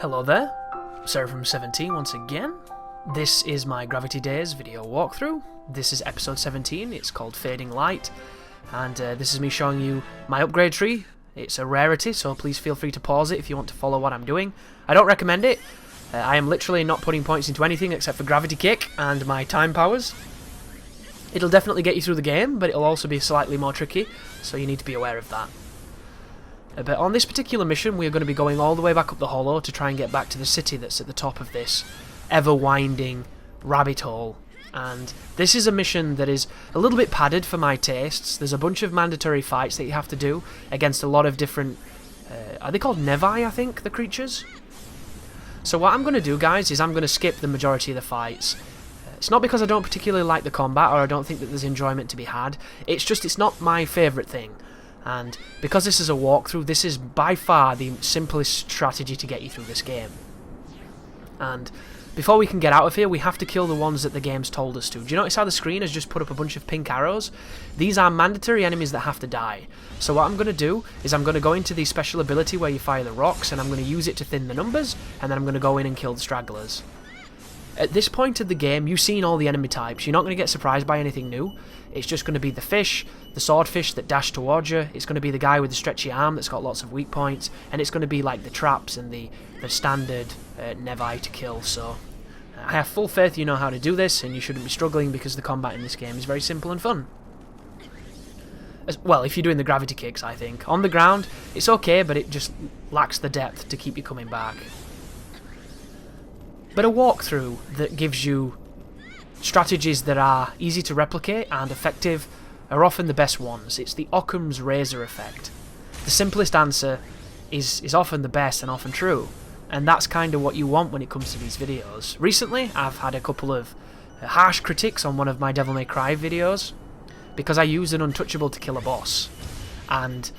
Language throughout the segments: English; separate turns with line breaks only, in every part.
Hello there, Sarah from 17 once again. This is my Gravity Daze video walkthrough. This is episode 17, it's called Fading Light, and this is me showing you my upgrade tree. It's a rarity, so please feel free to pause it if you want to follow what I'm doing. I don't recommend it. I am literally not putting points into anything except for Gravity Kick and my time powers. It'll definitely get you through the game, but it'll also be slightly more tricky, so you need to be aware of that. But on this particular mission, we're going to be going all the way back up the hollow to try and get back to the city that's at the top of this ever-winding rabbit hole. And this is a mission that is a little bit padded for my tastes. There's a bunch of mandatory fights that you have to do against a lot of different... are they called Nevi, I think, the creatures? So what I'm going to do, guys, is I'm going to skip the majority of the fights. It's not because I don't particularly like the combat or I don't think that there's enjoyment to be had. It's just it's not my favourite thing. And because this is a walkthrough, this is by far the simplest strategy to get you through this game. And before we can get out of here, we have to kill the ones that the game's told us to. Do you notice how the screen has just put up a bunch of pink arrows? These are mandatory enemies that have to die. So what I'm going to do is I'm going to go into the special ability where you fire the rocks, and I'm going to use it to thin the numbers, and then I'm going to go in and kill the stragglers. At this point of the game, you've seen all the enemy types. You're not going to get surprised by anything new. It's just going to be the fish, the swordfish that dash towards you. It's going to be the guy with the stretchy arm that's got lots of weak points. And it's going to be like the traps and the standard Nevi to kill. So I have full faith you know how to do this, and you shouldn't be struggling because the combat in this game is very simple and fun. Well, if you're doing the gravity kicks, I think. On the ground, it's okay, but it just lacks the depth to keep you coming back. But a walkthrough that gives you strategies that are easy to replicate and effective are often the best ones. It's the Occam's razor effect. The simplest answer is often the best and often true. And that's kind of what you want when it comes to these videos. Recently, I've had a couple of harsh critics on one of my Devil May Cry videos because I used an untouchable to kill a boss. And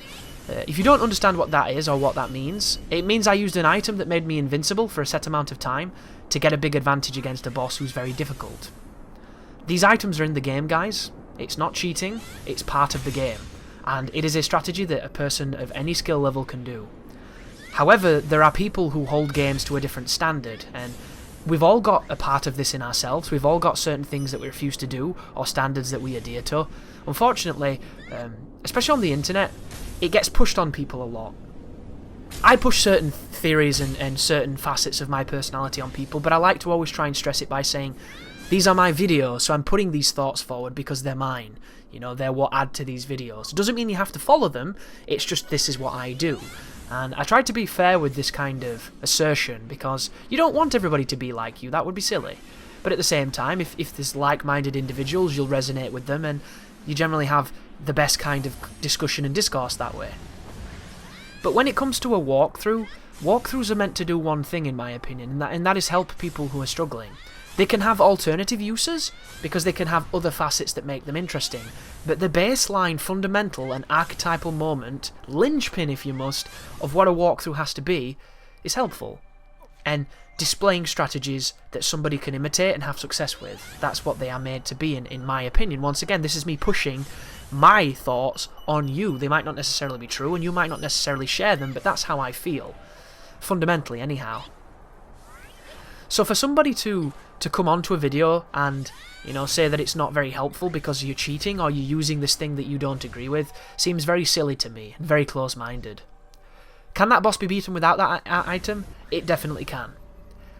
if you don't understand what that is or what that means, it means I used an item that made me invincible for a set amount of time to get a big advantage against a boss who's very difficult. These items are in the game, guys. It's not cheating, it's part of the game. And it is a strategy that a person of any skill level can do. However, there are people who hold games to a different standard, and we've all got a part of this in ourselves. We've all got certain things that we refuse to do, or standards that we adhere to. Unfortunately, especially on the internet, it gets pushed on people a lot. I push certain theories and certain facets of my personality on people, but I like to always try and stress it by saying, these are my videos, so I'm putting these thoughts forward because they're mine. You know, they're what add to these videos. It doesn't mean you have to follow them, it's just this is what I do. And I try to be fair with this kind of assertion because you don't want everybody to be like you, that would be silly. But at the same time, if there's like-minded individuals, you'll resonate with them and you generally have the best kind of discussion and discourse that way. But when it comes to a walkthrough, walkthroughs are meant to do one thing in my opinion, and that is help people who are struggling. They can have alternative uses, because they can have other facets that make them interesting, but the baseline, fundamental and archetypal moment, linchpin if you must, of what a walkthrough has to be, is helpful. And displaying strategies that somebody can imitate and have success with. That's what they are made to be in my opinion. Once again, this is me pushing my thoughts on you. They might not necessarily be true and you might not necessarily share them, but that's how I feel. Fundamentally, anyhow. So for somebody to come onto a video and, you know, say that it's not very helpful because you're cheating or you're using this thing that you don't agree with seems very silly to me and very close-minded. Can that boss be beaten without that item? It definitely can.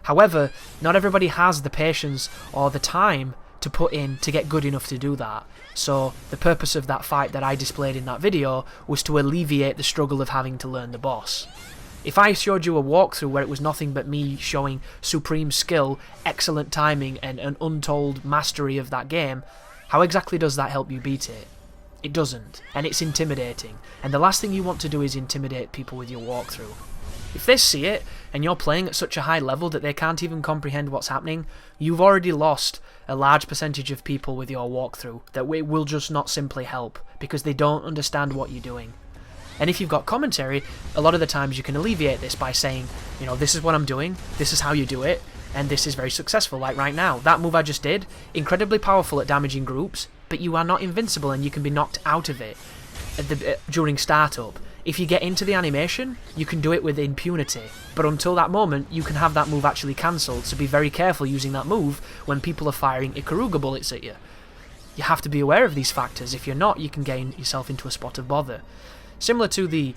However, not everybody has the patience or the time to put in to get good enough to do that. So the purpose of that fight that I displayed in that video was to alleviate the struggle of having to learn the boss. If I showed you a walkthrough where it was nothing but me showing supreme skill, excellent timing and an untold mastery of that game, how exactly does that help you beat it? It doesn't, and it's intimidating, and the last thing you want to do is intimidate people with your walkthrough. If they see it, and you're playing at such a high level that they can't even comprehend what's happening, you've already lost a large percentage of people with your walkthrough that will just not simply help, because they don't understand what you're doing. And if you've got commentary, a lot of the times you can alleviate this by saying, you know, this is what I'm doing, this is how you do it, and this is very successful, like right now. That move I just did, incredibly powerful at damaging groups, but you are not invincible and you can be knocked out of it during startup. if you get into the animation, you can do it with impunity. But until that moment, you can have that move actually cancelled, so be very careful using that move when people are firing Ikaruga bullets at you. You have to be aware of these factors. If you're not, you can get yourself into a spot of bother. Similar to the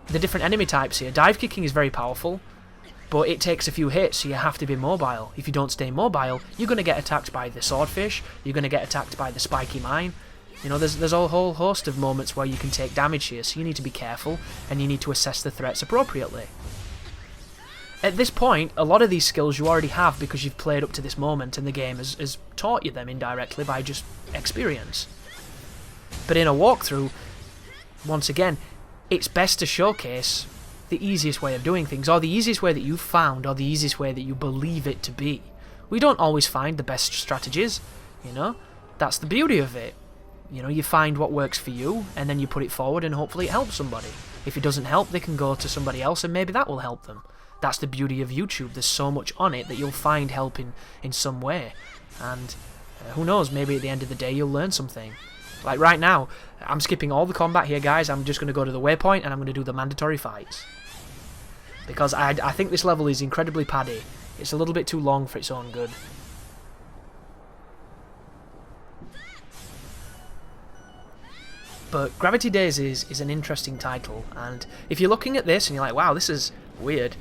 different enemy types here, dive kicking is very powerful, but it takes a few hits, so you have to be mobile. If you don't stay mobile, you're going to get attacked by the swordfish, you're going to get attacked by the spiky mine. You know, there's a whole host of moments where you can take damage here, so you need to be careful, and you need to assess the threats appropriately. At this point, a lot of these skills you already have because you've played up to this moment, and the game has taught you them indirectly by just experience. But in a walkthrough, once again, it's best to showcase the easiest way of doing things, or the easiest way that you've found, or the easiest way that you believe it to be. We don't always find the best strategies, you know? That's the beauty of it. You know, you find what works for you, and then you put it forward, and hopefully it helps somebody. If it doesn't help, they can go to somebody else, and maybe that will help them. That's the beauty of YouTube. There's so much on it that you'll find help in some way. And who knows, maybe at the end of the day you'll learn something. Like right now, I'm skipping all the combat here, guys. I'm just going to go to the waypoint, and I'm going to do the mandatory fights. Because I think this level is incredibly paddy. It's a little bit too long for its own good. But Gravity Daze is an interesting title, and if you're looking at this and you're like, wow, this is weird,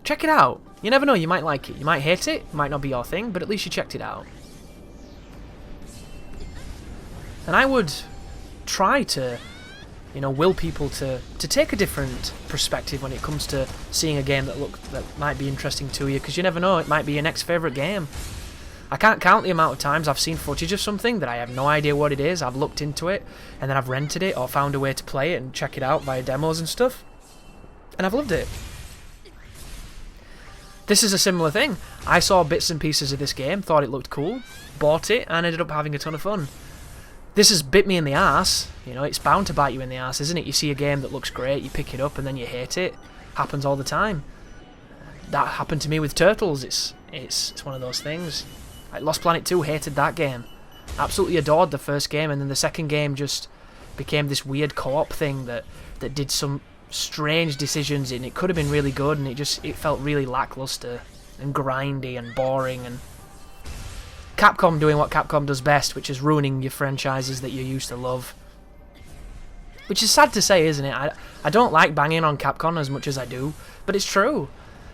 check it out. You never know, you might like it. You might hate it, might not be your thing, but at least you checked it out. And I would try to, you know, will people to take a different perspective when it comes to seeing a game that might be interesting to you, because you never know, it might be your next favourite game. I can't count the amount of times I've seen footage of something that I have no idea what it is, I've looked into it, and then I've rented it or found a way to play it and check it out via demos and stuff, and I've loved it. This is a similar thing. I saw bits and pieces of this game, thought it looked cool, bought it, and ended up having a ton of fun. This has bit me in the arse. You know, it's bound to bite you in the arse, isn't it? You see a game that looks great, you pick it up, and then you hate it. Happens all the time. That happened to me with Turtles. It's one of those things. Like Lost Planet 2, hated that game. Absolutely adored the first game, and then the second game just became this weird co-op thing that did some strange decisions, and it could have been really good, and it felt really lackluster and grindy and boring, and Capcom doing what Capcom does best, which is ruining your franchises that you used to love. Which is sad to say, isn't it? I don't like banging on Capcom as much as I do, but it's true.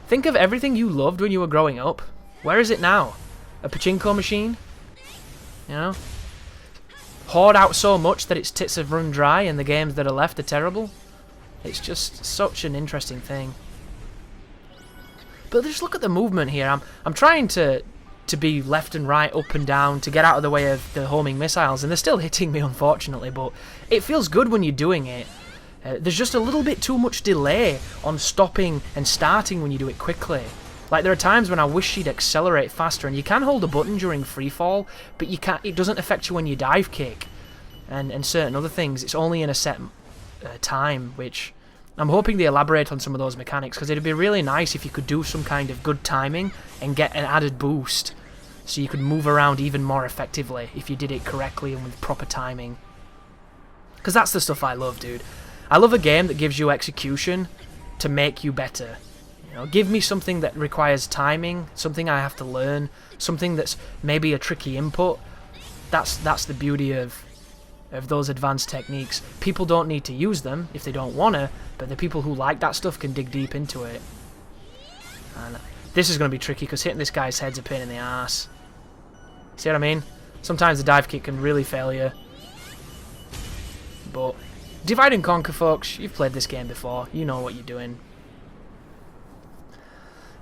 Think of everything you loved when you were growing up. Where is it now? A pachinko machine? You know? Hoard out so much that its tits have run dry and the games that are left are terrible? It's just such an interesting thing. But just look at the movement here. I'm trying to be left and right, up and down, to get out of the way of the homing missiles, and they're still hitting me, unfortunately, but it feels good when you're doing it. There's just a little bit too much delay on stopping and starting when you do it quickly. Like, there are times when I wish she'd accelerate faster, and you can hold a button during freefall, but you can't. It doesn't affect you when you dive kick, and certain other things. It's only in a set time, which I'm hoping they elaborate on some of those mechanics, because it'd be really nice if you could do some kind of good timing and get an added boost, so you could move around even more effectively if you did it correctly and with proper timing. Because that's the stuff I love, dude. I love a game that gives you execution to make you better. You know, give me something that requires timing, something I have to learn, something that's maybe a tricky input. That's the beauty of those advanced techniques. People don't need to use them if they don't want to, but the people who like that stuff can dig deep into it. And this is going to be tricky because hitting this guy's head's a pain in the ass. See what I mean? Sometimes the dive kick can really fail you. But divide and conquer, folks. You've played this game before. You know what you're doing.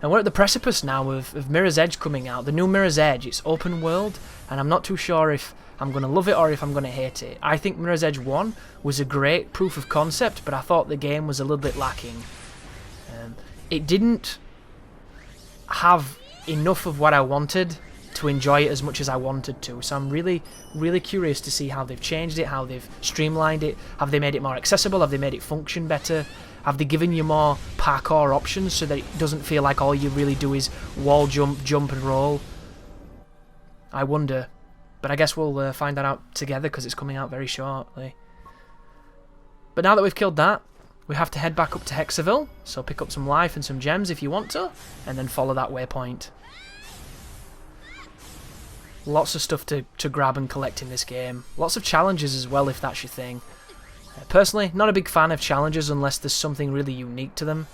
And we're at the precipice now of Mirror's Edge coming out. The new Mirror's Edge. It's open world, and I'm not too sure if I'm going to love it or if I'm going to hate it. I think Mirror's Edge 1 was a great proof of concept, but I thought the game was a little bit lacking. It didn't have enough of what I wanted to enjoy it as much as I wanted to. So I'm really, really curious to see how they've changed it, how they've streamlined it. Have they made it more accessible? Have they made it function better? Have they given you more parkour options so that it doesn't feel like all you really do is wall jump, jump and roll? I wonder. But I guess we'll find that out together because it's coming out very shortly. But now that we've killed that, we have to head back up to Hexaville, so pick up some life and some gems if you want to, and then follow that waypoint. Lots of stuff to grab and collect in this game. Lots of challenges as well, if that's your thing. Personally, not a big fan of challenges unless there's something really unique to them.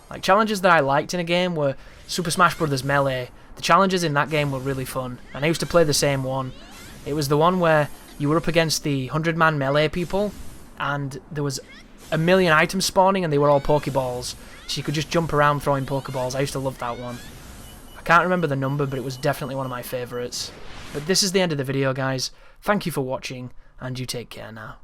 Like, challenges that I liked in a game were Super Smash Bros. Melee. The challenges in that game were really fun, and I used to play the same one. It was the one where you were up against the 100-man melee people, and there was a million items spawning, and they were all Pokeballs, so you could just jump around throwing Pokeballs. I used to love that one. I can't remember the number, but it was definitely one of my favourites. But this is the end of the video, guys. Thank you for watching, and you take care now.